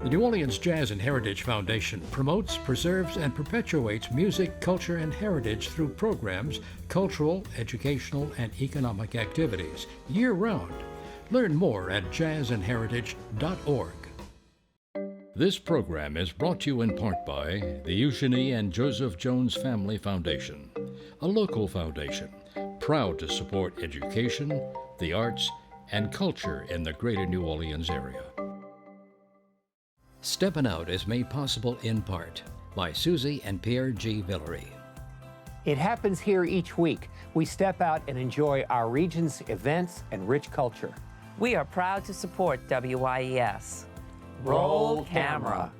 The New Orleans Jazz and Heritage Foundation promotes, preserves, and perpetuates music, culture, and heritage through programs, cultural, educational, and economic activities year-round. Learn more at jazzandheritage.org. This program is brought to you in part by the Eugenie and Joseph Jones Family Foundation, a local foundation proud to support education, the arts, and culture in the greater New Orleans area. Steppin Out is made possible in part by Susie and Pierre G. Villery. It happens here each week. We step out and enjoy our region's events and rich culture. We are proud to support WYES. Roll camera.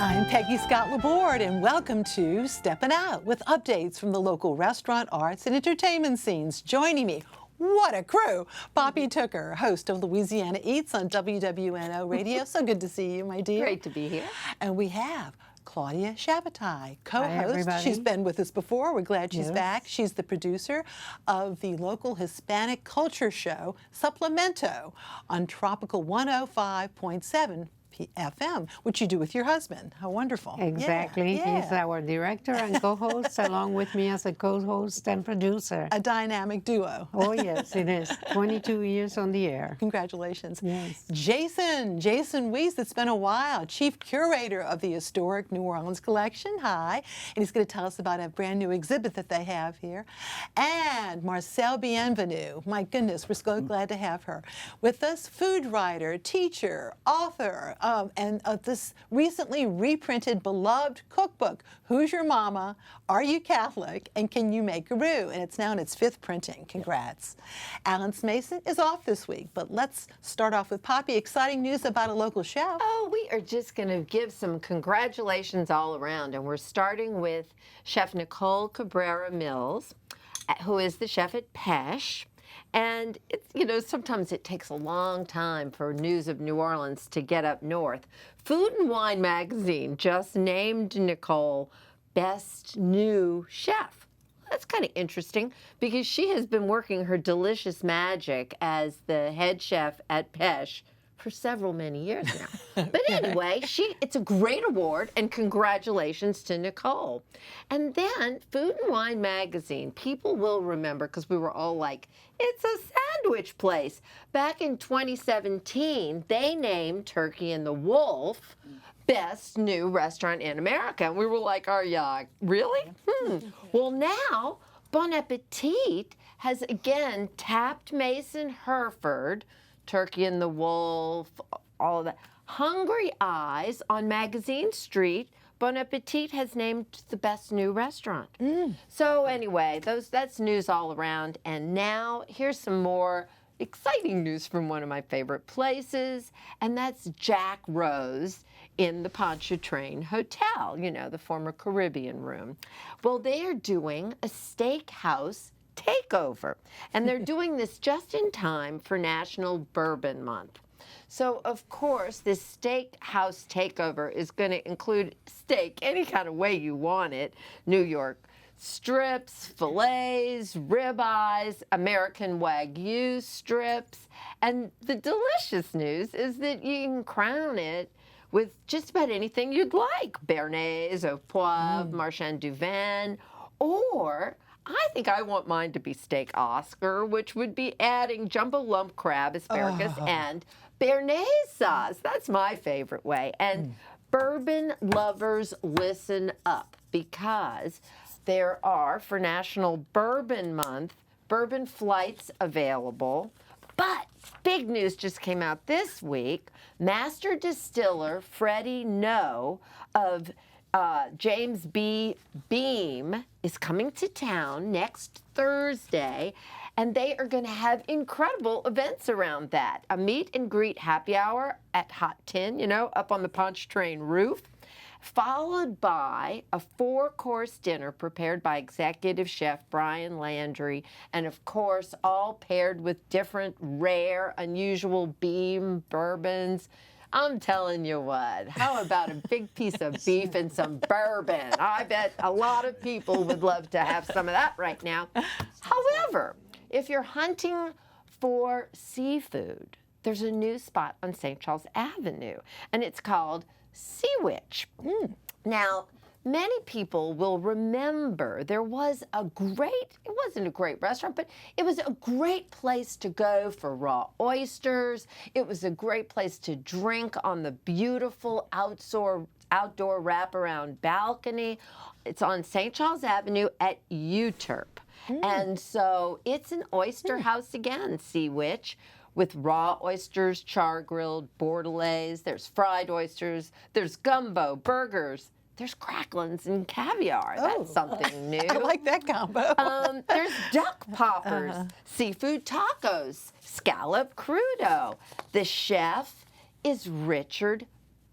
I'm Peggy Scott Laborde, and welcome to Steppin Out with updates from the local restaurant, arts, and entertainment scenes. Joining me, what a crew! Poppy Tooker, host of Louisiana Eats on WWNO Radio. So good to see you, my dear. Great to be here. And we have Claudia Shabetei, co-host. Hi, everybody. She's been with us before. We're glad she's back. She's the producer of the local Hispanic culture show, Suplemento, on Tropical 105.7 FM, which you do with your husband. How wonderful. Exactly. Yeah. He's our director and co-host, along with me as a co-host and producer. A dynamic duo. Oh, yes, it is. 22 years on the air. Congratulations. Yes. Jason Wiese, it's been a while, Chief Curator of the Historic New Orleans Collection. Hi. And he's going to tell us about a brand new exhibit that they have here. And Marcelle Bienvenu. My goodness, we're so glad to have her with us. Food writer, teacher, author, and this recently reprinted beloved cookbook, Who's Your Mama? Are You Catholic? And Can You Make a Roux? And it's now in its 5th printing. Congrats. Alan Mason is off this week, but let's start off with Poppy. Exciting news about a local chef. Oh, we are just going to give some congratulations all around, and we're starting with Chef Nicole Cabrera Mills, who is the chef at Pesh. And it's, you know, sometimes it takes a long time for news of New Orleans to get up north. Food and Wine magazine just named Nicole Best New Chef. That's kind of interesting because she has been working her delicious magic as the head chef at Pesh for many years now. But anyway, it's a great award, and congratulations to Nicole. And then Food and Wine magazine, people will remember, because we were all like, it's a sandwich place. Back in 2017, they named Turkey and the Wolf Best New Restaurant in America. And we were like, are ya really? Well, now Bon Appetit has again tapped Mason Herford, Turkey and the Wolf, all of that. Hungry Eyes on Magazine Street, Bon Appetit has named the best new restaurant. So anyway, that's news all around. And now here's some more exciting news from one of my favorite places, and that's Jack Rose in the Pontchartrain Hotel, you know, the former Caribbean room. Well, they are doing a steakhouse takeover, and they're doing this just in time for National Bourbon Month. So, of course, this steakhouse takeover is going to include steak any kind of way you want it. New York strips, fillets, ribeyes, American Wagyu strips. And the delicious news is that you can crown it with just about anything you'd like. Béarnaise, au poivre, Marchand du Vin, or I think I want mine to be steak Oscar, which would be adding jumbo lump crab, asparagus, and Béarnaise sauce. That's my favorite way. And bourbon lovers, listen up, because there are, for National Bourbon Month, bourbon flights available. But big news just came out this week. Master distiller Freddie No of James B. Beam is coming to town next Thursday, and they are going to have incredible events around that. A meet and greet happy hour at Hot Tin, you know, up on the Pontchartrain roof. followed by a 4-course dinner prepared by executive chef Brian Landry, and of course, all paired with different rare, unusual beam bourbons. I'm telling you what, how about a big piece of beef and some bourbon? I bet a lot of people would love to have some of that right now. However, if you're hunting for seafood, there's a new spot on St. Charles Avenue, and it's called Sea Witch. Now, many people will remember there was it wasn't a great restaurant, but it was a great place to go for raw oysters. It was a great place to drink on the beautiful outdoor wraparound balcony. It's on St. Charles Avenue at UTURP. And so it's an oyster house again, Sea Witch, with raw oysters, char-grilled, bordelaise. There's fried oysters. There's gumbo, burgers. There's cracklins and caviar. That's something new. I like that combo. There's duck poppers, seafood tacos, scallop crudo. The chef is Richard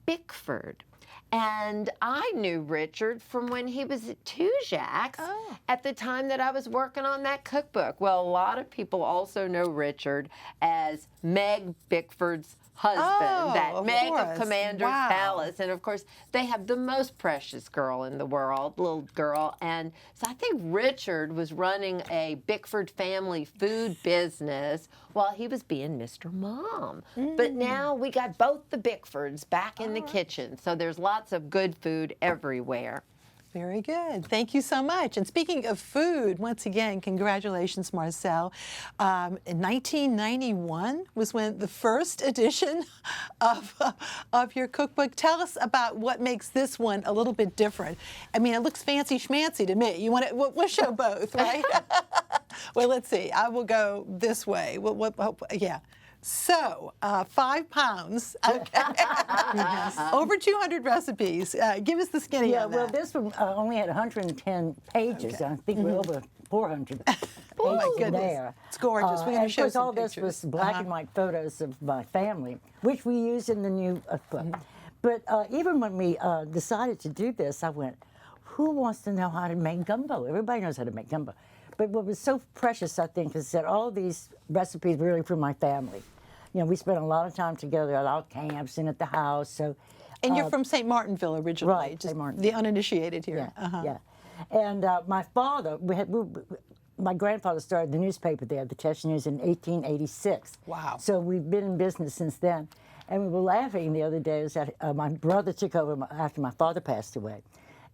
Bickford. And I knew Richard from when he was at Two Jacks at the time that I was working on that cookbook. Well, a lot of people also know Richard as Meg Bickford's husband, that Meg of Commander's Palace. And of course, they have the most precious girl in the world, little girl. And so I think Richard was running a Bickford family food business while he was being Mr. Mom. But now we got both the Bickfords back in the kitchen. So there's lots of good food everywhere. Very good. Thank you so much. And speaking of food, once again, congratulations, Marcelle. In 1991 was when the first edition of your cookbook. Tell us about what makes this one a little bit different. I mean, it looks fancy schmancy to me. You want to? We'll show both, right? Well, let's see. I will go this way. Yeah. So, 5 pounds, okay. Over 200 recipes. Give us the skinny on that. Well, this one only had 110 pages. I think we're over 400 pages Oh, my goodness. there. It's gorgeous. We're going to show some all pictures. this was black and white photos of my family, which we used in the new book. But even when we decided to do this, I went, who wants to know how to make gumbo? Everybody knows how to make gumbo. But what was so precious, I think, is that all these recipes were really from my family. You know, we spent a lot of time together at our camps and at the house. So, and you're from St. Martinville originally, right? just St. Martin. The uninitiated here. Yeah, yeah. And my father, my grandfather started the newspaper there, the Test News, in 1886. Wow. So we've been in business since then. And we were laughing the other day that my brother took over after my father passed away,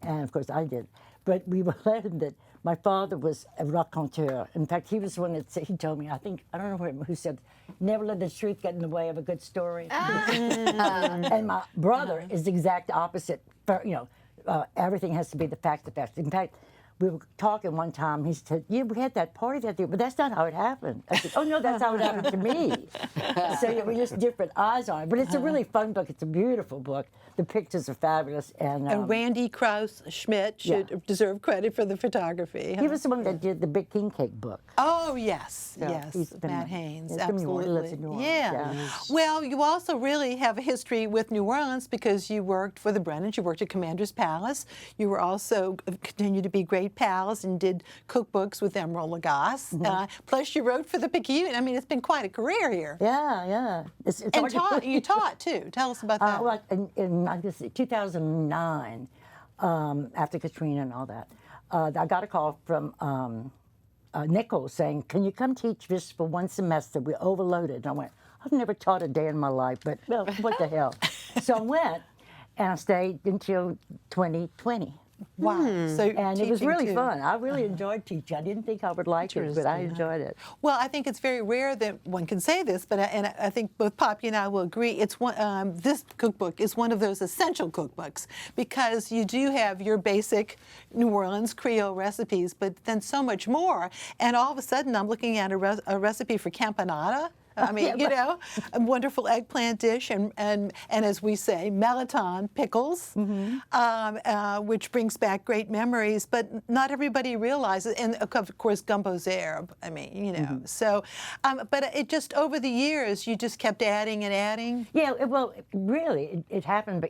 and of course I did. But we were laughing that my father was a raconteur. In fact, he was the one that said, he told me, I don't know who said, never let the truth get in the way of a good story. And my brother is the exact opposite. Everything has to be the facts. In fact, we were talking one time, he said, yeah, we had that party that day, but that's not how it happened. I said, oh, no, that's how it happened to me. So yeah, we just different eyes on it. But it's a really fun book. It's a beautiful book. The pictures are fabulous. And Randy Krauss Schmidt should deserve credit for the photography. He was the one that did the Big King Cake book. Oh, yes, So yes, Matt Matt Haynes, He absolutely. lives in New Orleans. Yeah. Well, you also really have a history with New Orleans because you worked for the Brennans, you worked at Commander's Palace, you were also continued to be great pals and did cookbooks with Emeril Lagasse. Plus you wrote for the Picayune. I mean, it's been quite a career here. Yeah, yeah. It's And you taught too. Tell us about that. Well, in I guess 2009, after Katrina and all that, I got a call from Nichols saying, can you come teach this for one semester? We're overloaded. And I went, I've never taught a day in my life, but well, what the hell? So I went, and I stayed until 2020. Wow. So And it was teaching really too. fun. I really enjoyed teaching. I didn't think I would like it, but I enjoyed it. Well, I think it's very rare that one can say this, but I think both Poppy and I will agree. It's one. This cookbook is one of those essential cookbooks because you do have your basic New Orleans Creole recipes, but then so much more. And all of a sudden, I'm looking at a recipe for campanada. I mean, you know, a wonderful eggplant dish, and as we say, melon pickles, which brings back great memories. But not everybody realizes, and of course, gumbo's Arab. I mean, you know. So, but it just over the years, you just kept adding and adding. Yeah, well, really, it happened.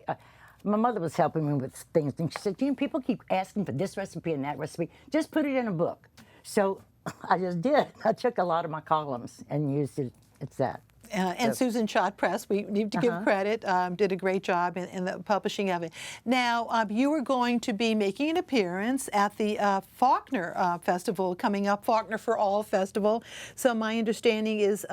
my mother was helping me with things, and she said, people keep asking for this recipe and that recipe. Just put it in a book. So I just did. I took a lot of my columns and used it. It's that. And Susan Schott Press, we need to give credit, did a great job in the publishing of it. Now, you are going to be making an appearance at the Faulkner Festival coming up, Faulkner for All Festival. So my understanding is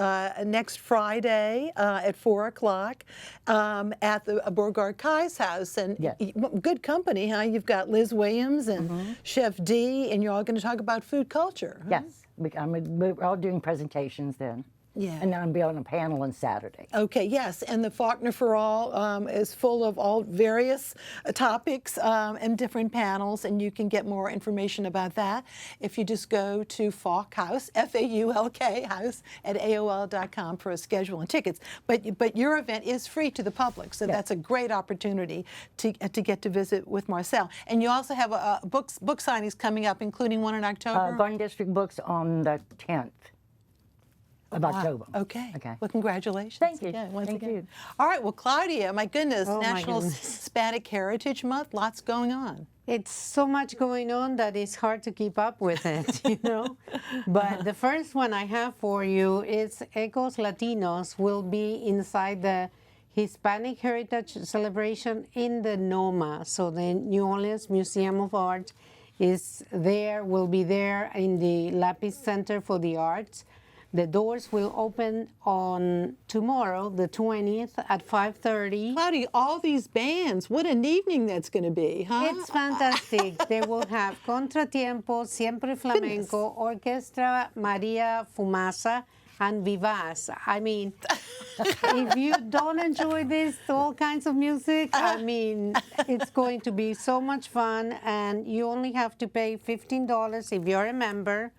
next Friday at 4 o'clock at the Beauregard Kai's house. And Yes. Good company, huh? You've got Liz Williams and Chef D, and you're all going to talk about food culture. Huh? Yes. We're all doing presentations then. Yeah. And then I'll be on a panel on Saturday. Okay, yes, and the Faulkner for All is full of all various topics and different panels, and you can get more information about that if you just go to Faulk House, F-A-U-L-K House, at AOL.com for a schedule and tickets. But your event is free to the public, so that's a great opportunity to get to visit with Marcelle. And you also have book signings coming up, including one in October? Garden District Books on the 10th. Of October. Okay. Okay. Well, congratulations. Thank you. Again, once Thank again. you. All right. Well, Claudia, my goodness, Oh, my National goodness. Hispanic Heritage Month. Lots going on. It's so much going on that it's hard to keep up with it, you know. But the first one I have for you is Ecos Latinos will be inside the Hispanic Heritage Celebration in the NOMA. So the New Orleans Museum of Art is there, will be there in the Lapis Center for the Arts. The doors will open on tomorrow, the 20th, at 5:30. Claudia, all these bands, what an evening that's going to be, huh? It's fantastic. They will have Contratiempo, Siempre Flamenco, Orquestra Maria Fumasa, and Vivaz. I mean, if you don't enjoy this, all kinds of music, I mean, it's going to be so much fun, and you only have to pay $15 if you're a member,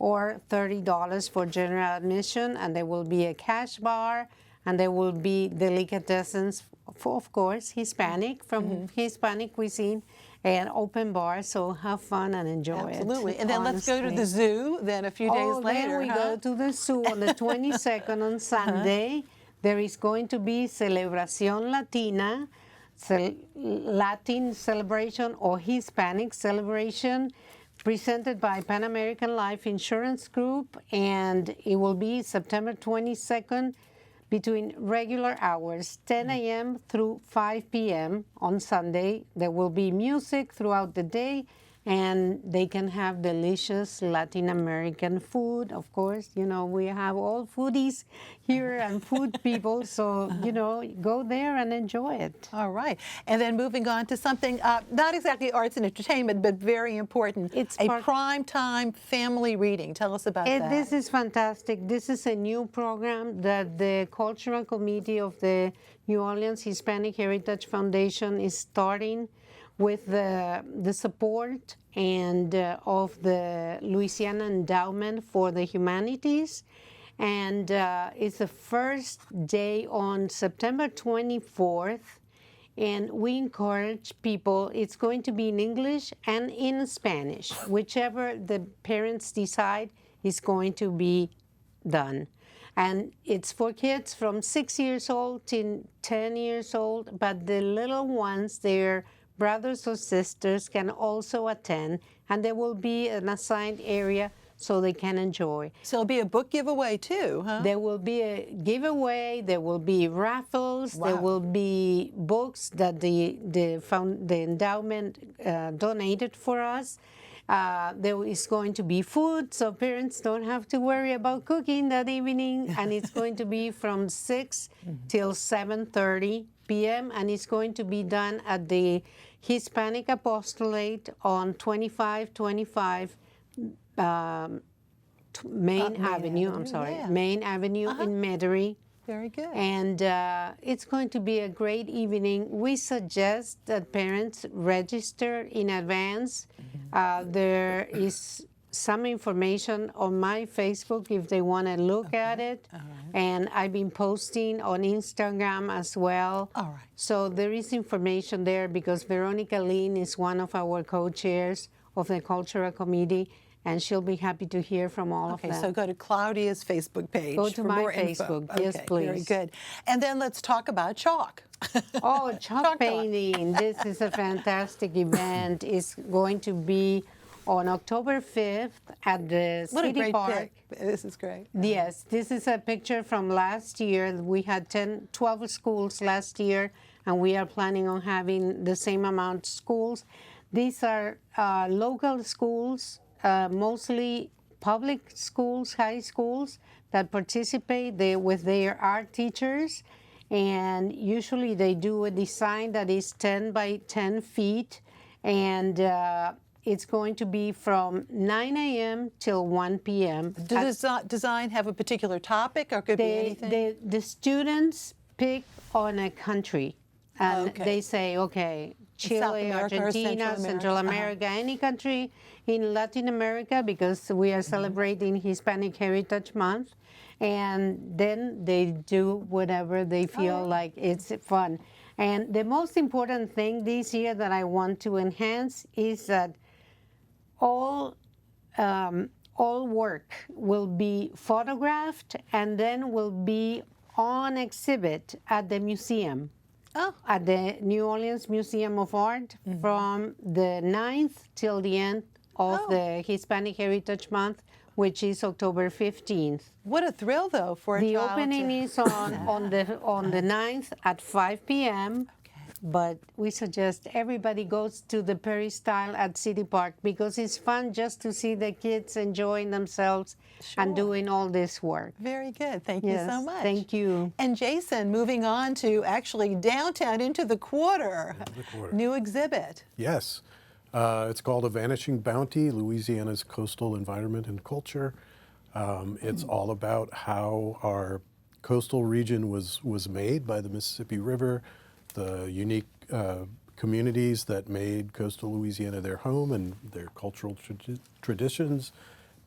or $30 for general admission, and there will be a cash bar, and there will be delicatessens, for, of course, Hispanic, from Hispanic cuisine, and open bar, so have fun and enjoy it. Absolutely. And then let's go to the zoo then a few days later. Then we huh? go to the zoo on the 22nd on Sunday. There is going to be Celebración Latina, Latin celebration or Hispanic celebration, presented by Pan American Life Insurance Group, and it will be September 22nd between regular hours, 10 a.m. through 5 p.m. on Sunday. There will be music throughout the day, and they can have delicious Latin American food. Of course, you know, we have all foodies here and food people, so, you know, go there and enjoy it. All right. And then moving on to something, not exactly arts and entertainment, but very important. It's a primetime family reading. Tell us about that. This is fantastic. This is a new program that the Cultural Committee of the New Orleans Hispanic Heritage Foundation is starting with the support and of the Louisiana Endowment for the Humanities. And it's the first day on September 24th. And we encourage people, it's going to be in English and in Spanish. Whichever the parents decide is going to be done. And it's for kids from 6 years old to 10 years old, but the little ones, their brothers or sisters can also attend, and there will be an assigned area so they can enjoy. So it'll be a book giveaway too, huh? There will be a giveaway, there will be raffles, there will be books that the endowment donated for us. There is going to be food, so parents don't have to worry about cooking that evening, and it's going to be from 6 till 7:30 p.m., and it's going to be done at the Hispanic Apostolate on 2525 Main Avenue, Main Avenue in Metairie. Very good. And it's going to be a great evening. We suggest that parents register in advance. There is some information on my Facebook if they want to look at it. And I've been posting on Instagram as well. All right. So there is information there because Veronica Lin is one of our co-chairs of the Cultural Committee, and she'll be happy to hear from all of them. Okay, so go to Claudia's Facebook page. Go to for my more info. Facebook, yes, Okay, please. Very good. And then let's talk about chalk. Oh, chalk Chalk painting. This is a fantastic event. It's going to be on October 5th at the What a City great Park. pick. This is great. Yes, this is a picture from last year. We had 12 schools last year, and we are planning on having the same amount of schools. These are local schools, mostly public schools, high schools, that participate with their art teachers. And usually they do a design that is 10 by 10 feet. And it's going to be from 9 a.m. till 1 p.m. Does the design have a particular topic, or could it be anything? The students pick on a country, and Okay. they say, okay, South Chile, America or Argentina, Central America, any country in Latin America, because we are celebrating Hispanic Heritage Month, and then they do whatever they feel like it's fun. And the most important thing this year that I want to enhance is that all work will be photographed and then will be on exhibit at the museum. At the New Orleans Museum of Art from the 9th till the end of the Hispanic Heritage Month, which is October 15th. What a thrill, though, for a The child opening to... is on the 9th at 5 p.m. But we suggest everybody goes to the Peristyle at City Park because it's fun just to see the kids enjoying themselves and doing all this work. Very good. Thank you so much. Thank you. And Jason, moving on to actually downtown into the quarter. New exhibit. Yes. It's called A Vanishing Bounty, Louisiana's Coastal Environment and Culture. It's all about how our coastal region was made by the Mississippi River, the unique communities that made coastal Louisiana their home and their cultural traditions,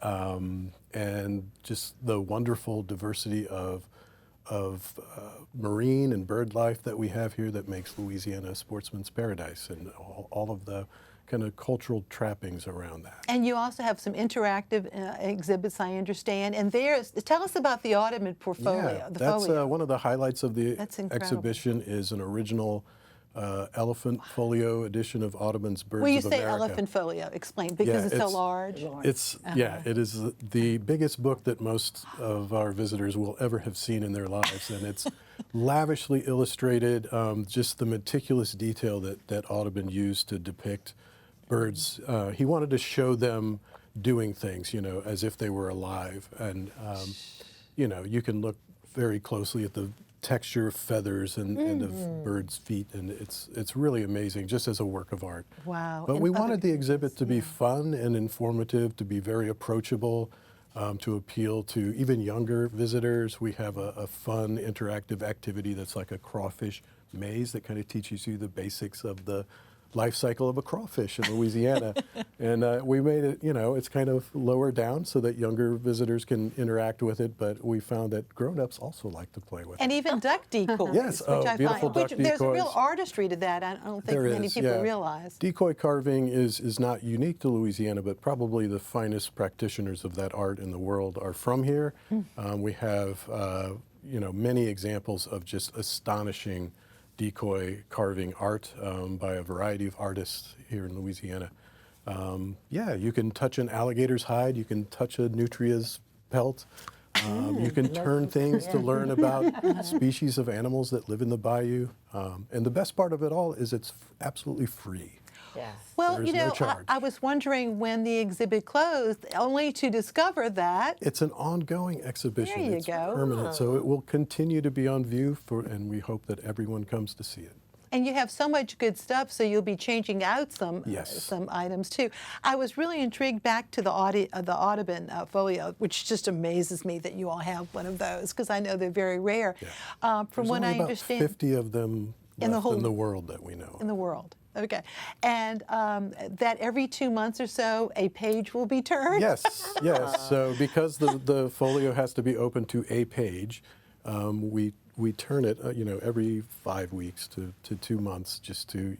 and just the wonderful diversity of marine and bird life that we have here that makes Louisiana a sportsman's paradise, and all of the kind of cultural trappings around that. And you also have some interactive exhibits, I understand. And tell us about the Audubon portfolio. Yeah, the that's folio. one of the highlights of the That's incredible. exhibition is an original elephant folio edition of Audubon's Birds When you of say America. elephant folio, explain, because it's so large. It's it is the biggest book that most of our visitors will ever have seen in their lives, and it's lavishly illustrated. Just the meticulous detail that Audubon used to depict birds. He wanted to show them doing things, as if they were alive, and you can look very closely at the texture of feathers and of birds' feet, and it's really amazing, just as a work of art. Wow. But And we other wanted the exhibit things, to be fun and informative, to be very approachable, to appeal to even younger visitors. We have a fun interactive activity that's like a crawfish maze that kind of teaches you the basics of the life cycle of a crawfish in Louisiana. And we made it, it's kind of lower down so that younger visitors can interact with it, but we found that grown-ups also like to play with And it. even duck decoys, Yes, which I beautiful find, duck there's real decoys. artistry to that. I don't think There many is, people yeah. realize. Decoy carving is not unique to Louisiana, but probably the finest practitioners of that art in the world are from here. We have, many examples of just astonishing decoy carving art by a variety of artists here in Louisiana. You can touch an alligator's hide, you can touch a nutria's pelt, you can turn things to learn about species of animals that live in the bayou. And the best part of it all is it's absolutely free. Yes. Well, There's no charge. I was wondering when the exhibit closed, only to discover that. It's an ongoing exhibition. There you it's go. permanent, so it will continue to be on view and we hope that everyone comes to see it. And you have so much good stuff, so you'll be changing out some Yes. items too. I was really intrigued back to the Audubon folio, which just amazes me that you all have one of those, because I know they're very rare. From There's what only I about understand, 50 of them In the left whole- in the world that we know. in the world. Okay, and that every 2 months or so, a page will be turned. Yes, yes. So because the folio has to be open to a page, we turn it, every 5 weeks to 2 months, just to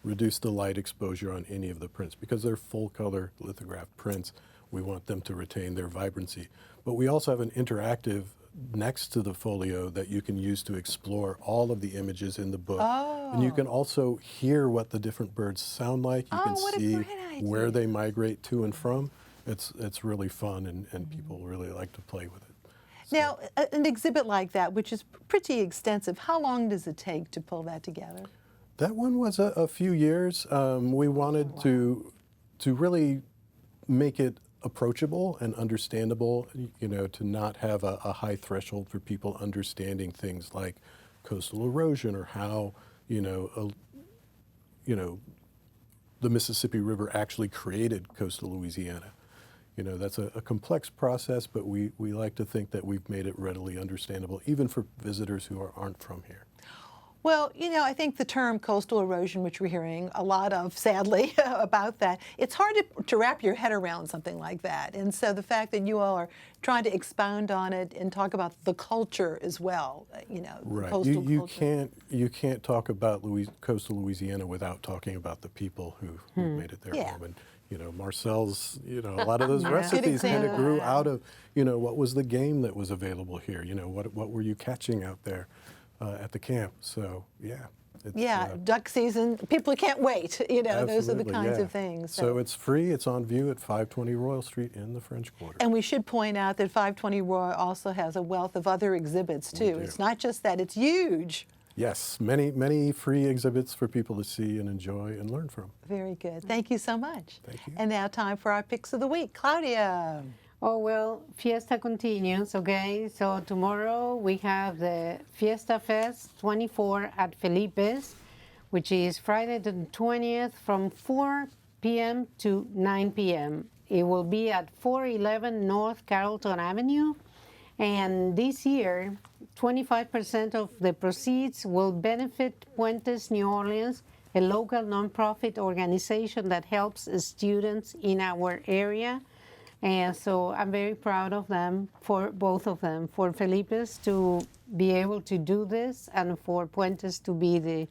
reduce the light exposure on any of the prints, because they're full color lithograph prints. We want them to retain their vibrancy. But we also have an interactive next to the folio that you can use to explore all of the images in the book. Oh. And you can also hear what the different birds sound like. You can what a see great idea. where they migrate to and from. It's really fun, and people really like to play with it. So, Now, an exhibit like that, which is pretty extensive, how long does it take to pull that together? that one was a few years. We wanted to really make it approachable and understandable, to not have a high threshold for people understanding things like coastal erosion or how, the Mississippi River actually created coastal Louisiana. That's a complex process, but we like to think that we've made it readily understandable, even for visitors who aren't from here. Well, I think the term coastal erosion, which we're hearing a lot of, sadly, about that, it's hard to wrap your head around something like that. And so the fact that you all are trying to expound on it and talk about the culture as well, Right. coastal You culture. can't talk about coastal Louisiana without talking about the people who made it their Yeah. home. And Marcelle's, a lot of those recipes kind of grew out of, what was the game that was available here? What were you catching out there at the camp? So yeah. It's, Duck season. People can't wait. Those are the absolutely, kinds yeah. of things. So it's free. It's on view at 520 Royal Street in the French Quarter. And we should point out that 520 Roy also has a wealth of other exhibits too. do. It's not just that; it's huge. Yes, many free exhibits for people to see and enjoy and learn from. Very good. Thank you so much. Thank you. And now time for our picks of the week. Claudia. Oh, well, Fiesta continues, okay? So tomorrow we have the Fiesta Fest 24 at Felipe's, which is Friday the 20th from 4 p.m. to 9 p.m. It will be at 411 North Carrollton Avenue. And this year, 25% of the proceeds will benefit Puentes New Orleans, a local nonprofit organization that helps students in our area. And so I'm very proud of them, for both of them, for Felipe's to be able to do this and for Puentes to be the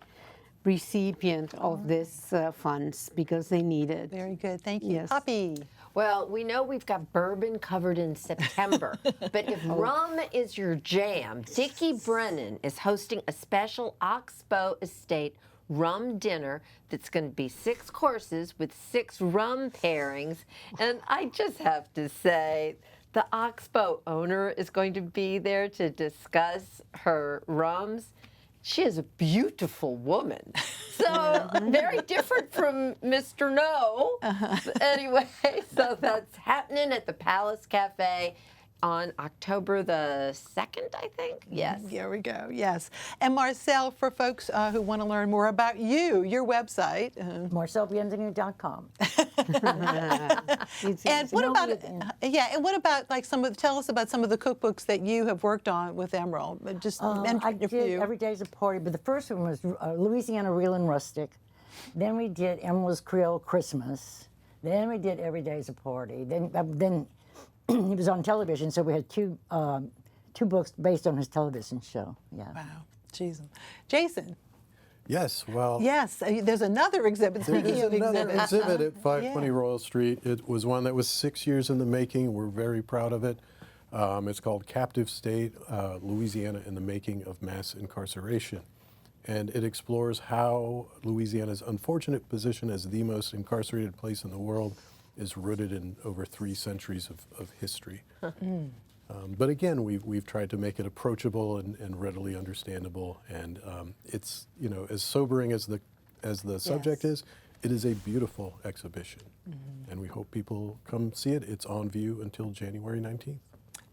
recipient of this funds because they need it. Very good. Thank you. Yes. Poppy. Well, we know we've got bourbon covered in September, but if rum is your jam, Dickie Brennan is hosting a special Oxbow Estate rum dinner that's going to be 6 courses with 6 rum pairings. And I just have to say, the Oxbow owner is going to be there to discuss her rums. She is a beautiful woman. So very different from Mr. No. Anyway, so that's happening at the Palace Cafe on October the 2nd, I think. Yes. There we go. Yes. And Marcelle, for folks who want to learn more about you, your website. MarcelleBienvenu.com. And what about And what about tell us about some of the cookbooks that you have worked on with Emerald. Just I mention a did few. Every Day's a Party, but the first one was Louisiana Real and Rustic. Then we did Emerald's Creole Christmas. Then we did Every Day's a Party. Then he was on television, so we had two books based on his television show. Yeah. Wow. Jesus. Jason. Yes, well. Yes, there's another exhibit. Speaking of Another exhibits. exhibit at 520 Royal Street. It was one that was 6 years in the making. We're very proud of it. It's called Captive State, Louisiana in the Making of Mass Incarceration. And it explores how Louisiana's unfortunate position as the most incarcerated place in the world is rooted in over 3 centuries of history. But again, we've tried to make it approachable and readily understandable. And it's, as sobering as the subject is, it is a beautiful exhibition. And we hope people come see it. It's on view until January 19th.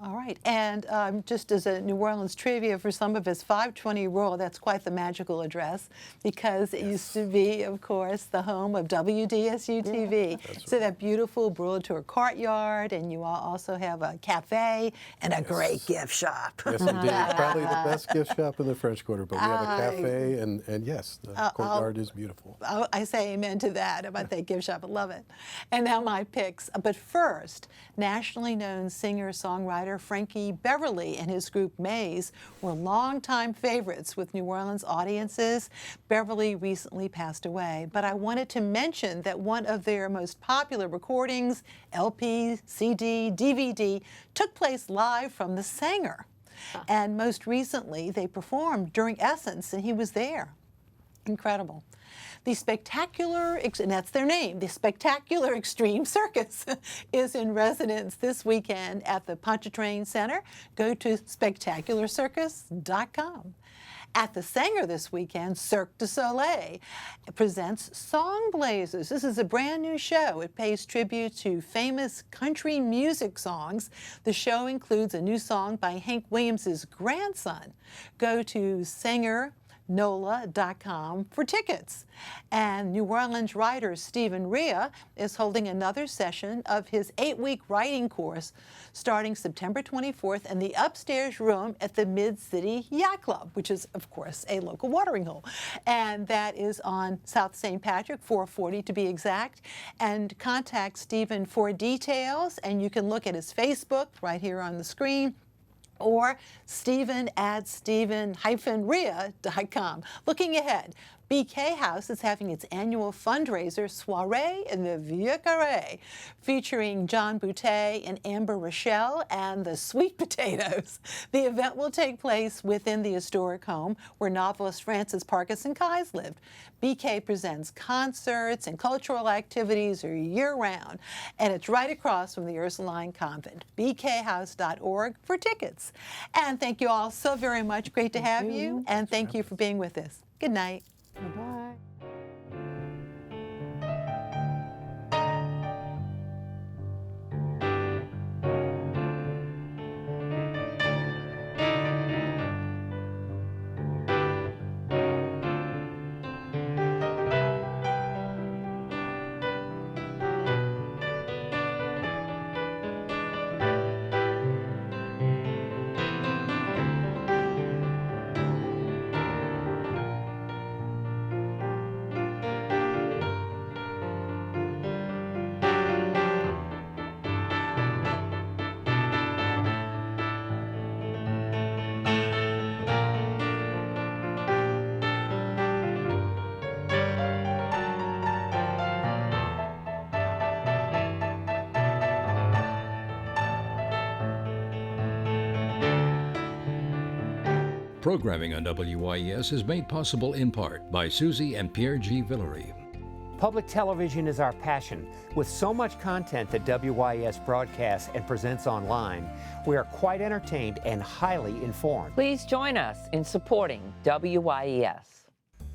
All right, and just as a New Orleans trivia for some of us, 520 Royal, that's quite the magical address because it used to be, of course, the home of WDSU TV. So that beautiful Brulatour courtyard, and you all also have a cafe and a great gift shop. Yes, indeed. It's probably the best gift shop in the French Quarter, but we have a cafe, and yes, the courtyard is beautiful. I say amen to that about that gift shop. I love it. And now my picks. But first, nationally known singer-songwriter Frankie Beverly and his group Maze were longtime favorites with New Orleans audiences. Beverly recently passed away, but I wanted to mention that one of their most popular recordings, LP, CD, DVD, took place live from the Sanger. And most recently, they performed during Essence, and he was there. Incredible. The Spectacular, and that's their name, the Spectacular Extreme Circus is in residence this weekend at the Pontchartrain Center. Go to spectacularcircus.com. At the Sanger this weekend, Cirque du Soleil presents Song Blazers. This is a brand new show. It pays tribute to famous country music songs. The show includes a new song by Hank Williams' grandson. Go to SangerNOLA.com for tickets. And New Orleans writer Stephen Rea is holding another session of his 8-week writing course starting September 24th in the upstairs room at the Mid-City Yacht Club, which is, of course, a local watering hole. And that is on South St. Patrick, 440 to be exact. And contact Stephen for details, and you can look at his Facebook right here on the screen, or Stephen at Stephen-Rea.com. Looking ahead, BK House is having its annual fundraiser soiree in the Vieux Carré, featuring John Boutet and Amber Rochelle and the Sweet Potatoes. The event will take place within the historic home where novelist Francis Parkinson Kyes lived. BK presents concerts and cultural activities year-round, and it's right across from the Ursuline Convent. bkhouse.org for tickets. And thank you all so very much. Great to have you, and thank you for being with us. Good night. Bye. Programming on WYES is made possible in part by Susie and Pierre G. Villery. Public television is our passion. With so much content that WYES broadcasts and presents online, we are quite entertained and highly informed. Please join us in supporting WYES.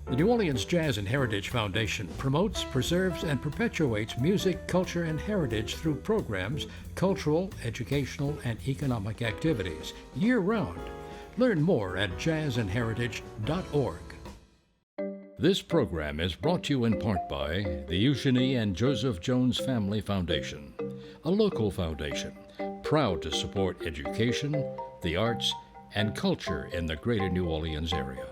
The New Orleans Jazz and Heritage Foundation promotes, preserves, and perpetuates music, culture, and heritage through programs, cultural, educational, and economic activities year-round. Learn more at jazzandheritage.org. This program is brought to you in part by the Eugenie and Joseph Jones Family Foundation, a local foundation proud to support education, the arts, and culture in the greater New Orleans area.